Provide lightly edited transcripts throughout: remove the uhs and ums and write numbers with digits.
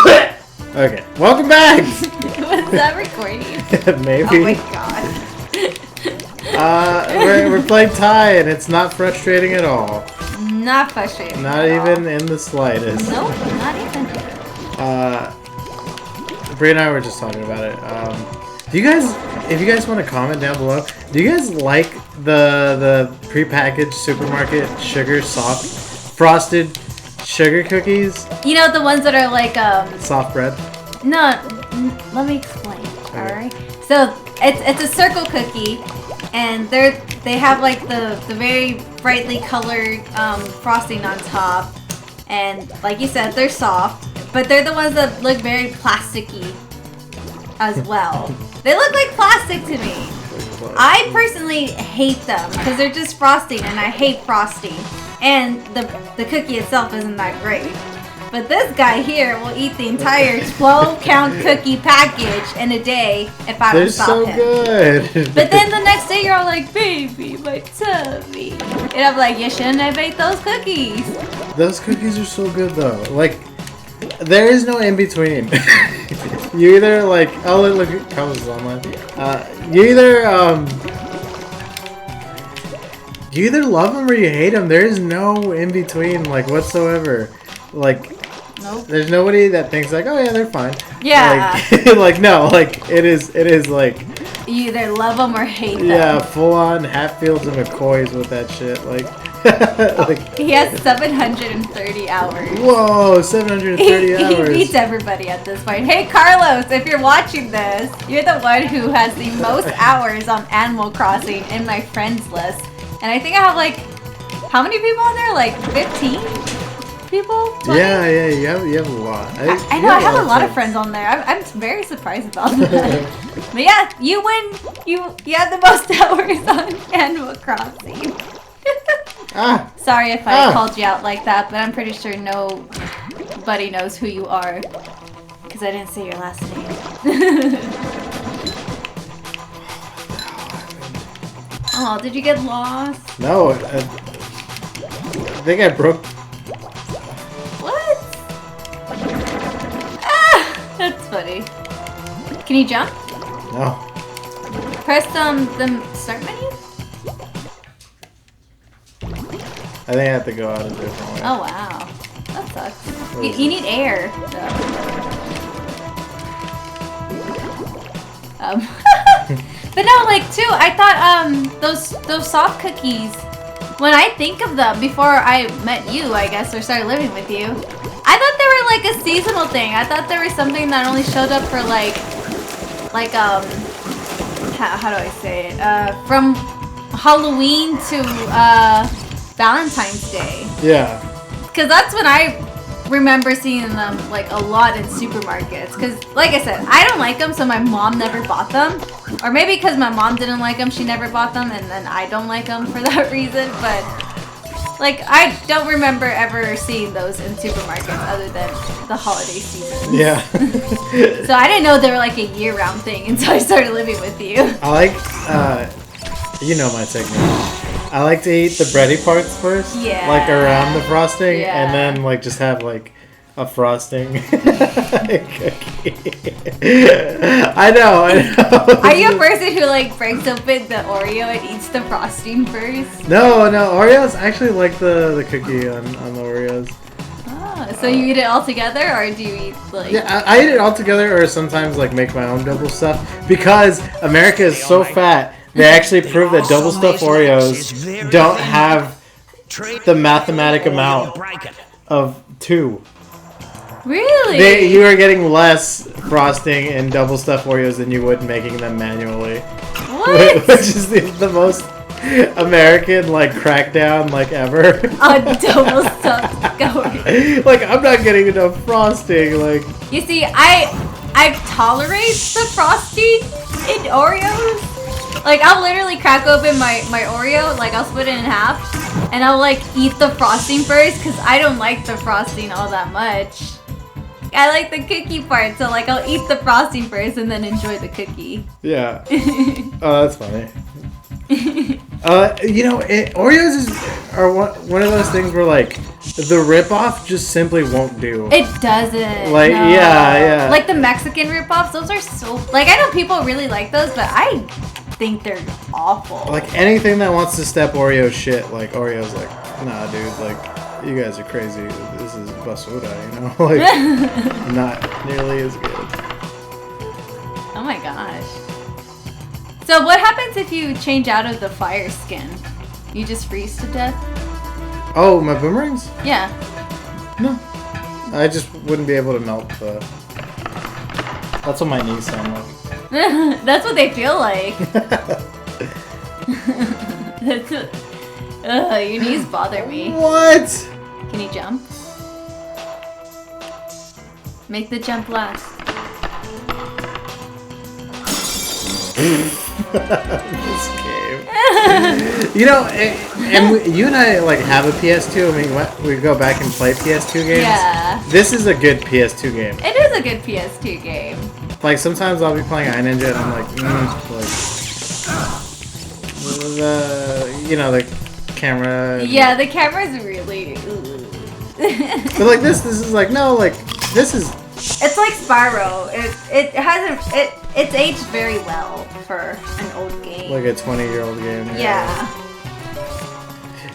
Okay, welcome back! Was that recording? Maybe. Oh my god. We're playing Thai and it's not frustrating at all. Not frustrating. Not even in the slightest. Nope, not even. Brie and I were just talking about it. Do you guys, if you guys want to comment down below, do you guys like the prepackaged supermarket sugar soft frosted sugar cookies? You know, the ones that are like soft bread? No, let me explain. Okay. All right. So it's a circle cookie, and they have like the very brightly colored frosting on top, and like you said, they're soft, but they're the ones that look very plasticky as well. They look like plastic to me. I personally hate them because they're just frosting, and I hate frosting. And the cookie itself isn't that great. But this guy here will eat the entire 12-count cookie package in a day if I don't stop him. They're so good. But then the next day you're all like, baby, my tummy. And I'm like, you shouldn't have ate those cookies. Those cookies are so good though. Like, there is no in between. You either like, oh look, Carlos is online. You either love them or you hate them. There is no in between, like, whatsoever. Like, nope. There's nobody that thinks like, oh yeah, they're fine. Yeah. Like no, like it is like. You either love them or hate them. Yeah, full on Hatfields and McCoys with that shit, like. Like, he has 730 hours. Whoa, 730 hours. He beats everybody at this point. Hey, Carlos, if you're watching this, you're the one who has the most hours on Animal Crossing in my friends list. And I think I have like, how many people on there? Like 15 people? 20? Yeah, you have a lot. I know, I have a lot of friends on there. I'm very surprised about that. But yeah, you win. You have the most hours on Animal Crossing. Sorry if I called you out like that, but I'm pretty sure nobody knows who you are because I didn't say your last name. Oh, did you get lost? No, I think I broke. What? Ah, that's funny. Can you jump? No. Press the start menu? I think I have to go out a different way. Oh wow, that sucks. You need air. But no, like too, I thought those soft cookies. When I think of them, before I met you, I guess, or started living with you, I thought they were like a seasonal thing. I thought they were something that only showed up for like how do I say it? From Halloween to Valentine's Day. Yeah. Because that's when I remember seeing them like a lot in supermarkets. Because like I said, I don't like them, so my mom never bought them. Or maybe because my mom didn't like them, she never bought them, and then I don't like them for that reason. But like, I don't remember ever seeing those in supermarkets other than the holiday season. Yeah. So I didn't know they were like a year-round thing until I started living with you. I like, you know my technique. I like to eat the bready parts first. Yeah. Like around the frosting, Yeah. and then like just have like a frosting cookie. I know. Are you a person who like breaks open the Oreo and eats the frosting first? No, Oreos. I actually like the cookie on the Oreos. Oh, so you eat it all together, or do you eat like? Yeah, I eat it all together, or sometimes like make my own double stuff because America is so fat. They actually prove that double stuffed Oreos don't have the mathematic amount of 2. Really? You are getting less frosting in double stuffed Oreos than you would making them manually. What? Which is the most American like crackdown like ever. On double stuffed Oreos. Like, I'm not getting enough frosting. Like, You see, I tolerate the frosting in Oreos. Like, I'll literally crack open my Oreo, like, I'll split it in half, and I'll, like, eat the frosting first, because I don't like the frosting all that much. I like the cookie part, so, like, I'll eat the frosting first and then enjoy the cookie. yeah. Oh, that's funny. You know, Oreos are one of those things where like the ripoff just simply won't do. It doesn't. Like no. yeah. Like the Mexican ripoffs, those are so like I know people really like those, but I think they're awful. Like anything that wants to step Oreo shit, like Oreo's like, nah, dude, like you guys are crazy. This is basura, you know, like not nearly as good. Oh my gosh. So what happens if you change out of the fire skin? You just freeze to death? Oh, my boomerangs? Yeah. No. I just wouldn't be able to melt the... That's what my knees sound like. That's what they feel like. That's what... Ugh, your knees bother me. What? Can you jump? Make the jump last. This game. You know, you and I like have a PS2. I mean, we go back and play PS2 games. Yeah. This is a good PS2 game. It is a good PS2 game. Like sometimes I'll be playing iNinja and I'm like, you know, the camera. Yeah, the camera's really. But like this is like no, like this is. It's like Spyro. It's aged very well for an old game. Like a 20-year-old game. Yeah.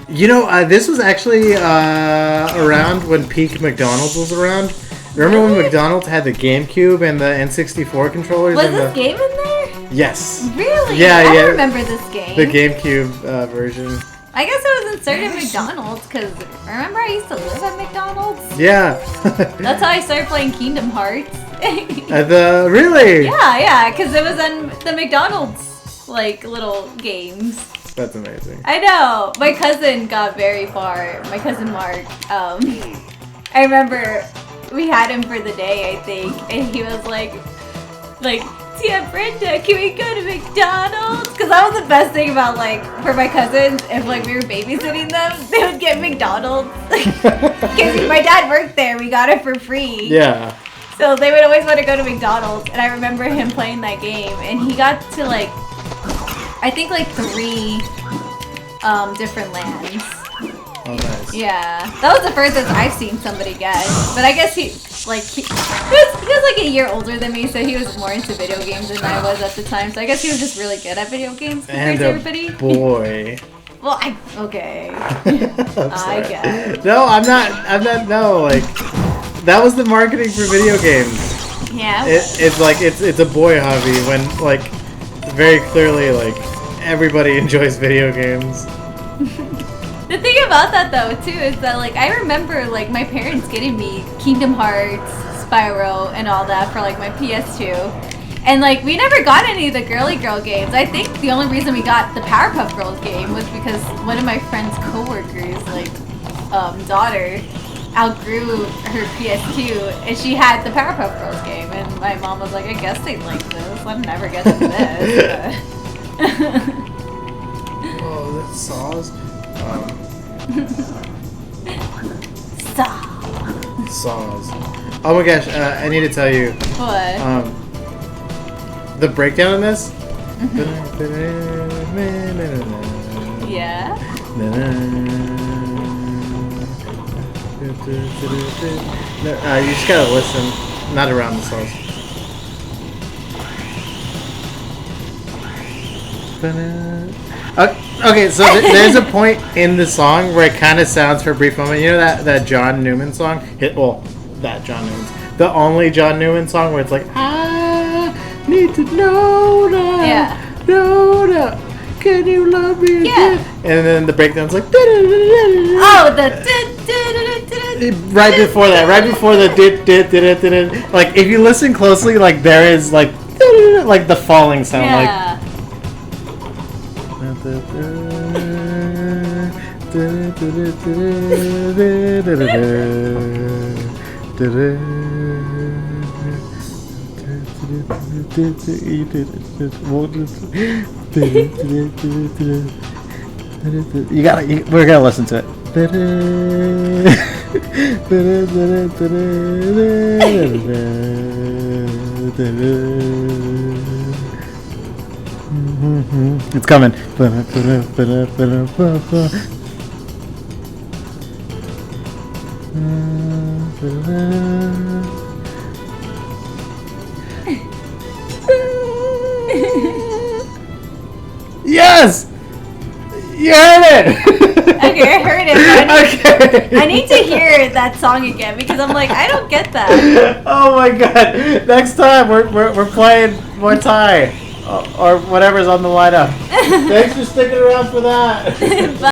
You know, this was actually around when peak McDonald's was around. Remember when McDonald's had the GameCube and the N64 controllers? Was this game in there? Yes. Really? Yeah, I yeah. remember this game. The GameCube version. I guess it was inserted at McDonald's because remember I used to live at McDonald's? Yeah. That's how I started playing Kingdom Hearts. Really? Yeah, because it was on the McDonald's like little games. That's amazing. I know. My cousin got very far. My cousin Mark. I remember we had him for the day, I think, and he was like, Tia Brenda, can we go to McDonald's? Because that was the best thing about like for my cousins. If like we were babysitting them, they would get McDonald's. Because my dad worked there, we got it for free. Yeah. So they would always want to go to McDonald's, and I remember him playing that game, and he got to like, I think like 3 different lands. Oh, nice. Yeah, that was the furthest I've seen somebody get. But I guess he was like a year older than me, so he was more into video games than I was at the time. So I guess he was just really good at video games compared to everybody. Boy. Well, okay. I guess. No, I'm not. No, like that was the marketing for video games. Yeah. It's like it's a boy hobby when like very clearly like everybody enjoys video games. The thing about that though too is that like I remember like my parents getting me Kingdom Hearts, Spyro, and all that for like my PS2, and like we never got any of the girly girl games. I think the only reason we got the Powerpuff Girls game was because one of my friend's coworkers like daughter outgrew her PS2 and she had the Powerpuff Girls game, and my mom was like, I guess they like this. I'll never get them this. Oh, that's Saws. Saws. Oh my gosh, I need to tell you. What? The breakdown in this. Yeah. You just gotta listen, not around the songs. Okay, so there's a point in the song where it kind of sounds for a brief moment. You know that John Newman song? That John Newman's. The only John Newman song where it's like, I need to know now. Yeah. Know now. Can you love me again? And then the breakdown's like, oh, the right before the like if you listen closely, like there is like the falling sound, yeah. We're gonna listen to it. It's coming. Yes! You heard it! Okay, I heard it. But Okay. I need to hear that song again because I'm like, I don't get that. Oh my god! Next time we're playing Muay Thai or whatever's on the lineup. Thanks for sticking around for that. Bye.